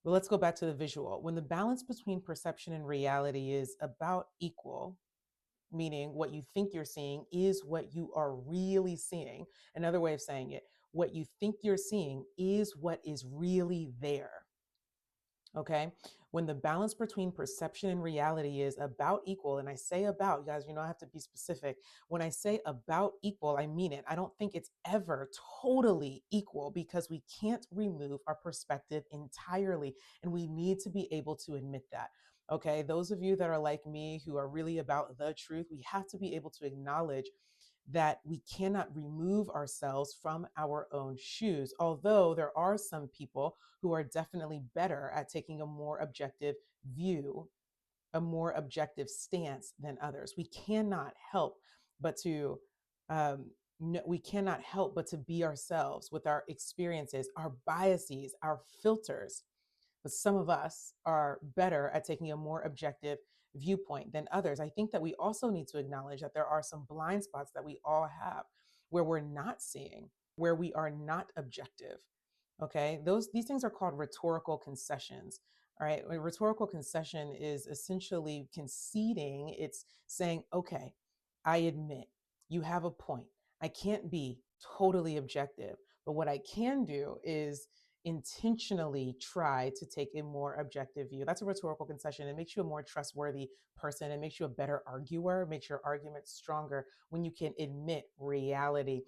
But let's go back to the visual. When the balance between perception and reality is about equal, meaning what you think you're seeing is what you are really seeing. Another way of saying it, what you think you're seeing is what is really there. Okay. When the balance between perception and reality is about equal, and I say about, you guys, I have to be specific. When I say about equal, I mean it. I don't think it's ever totally equal because we can't remove our perspective entirely. And we need to be able to admit that. Okay. Those of you that are like me who are really about the truth, we have to be able to acknowledge that we cannot remove ourselves from our own shoes. Although there are some people who are definitely better at taking a more objective view, a more objective stance than others. We cannot help but to no, we cannot help but to be ourselves with our experiences, our biases, our filters. But some of us are better at taking a more objective viewpoint than others. I think that we also need to acknowledge that there are some blind spots that we all have where we're not seeing, where we are not objective. Okay, these things are called rhetorical concessions. All right, a rhetorical concession is essentially conceding. It's saying, okay, I admit you have a point. I can't be totally objective, but what I can do is intentionally try to take a more objective view. That's a rhetorical concession. It makes you a more trustworthy person. It makes you a better arguer, makes your argument stronger when you can admit reality.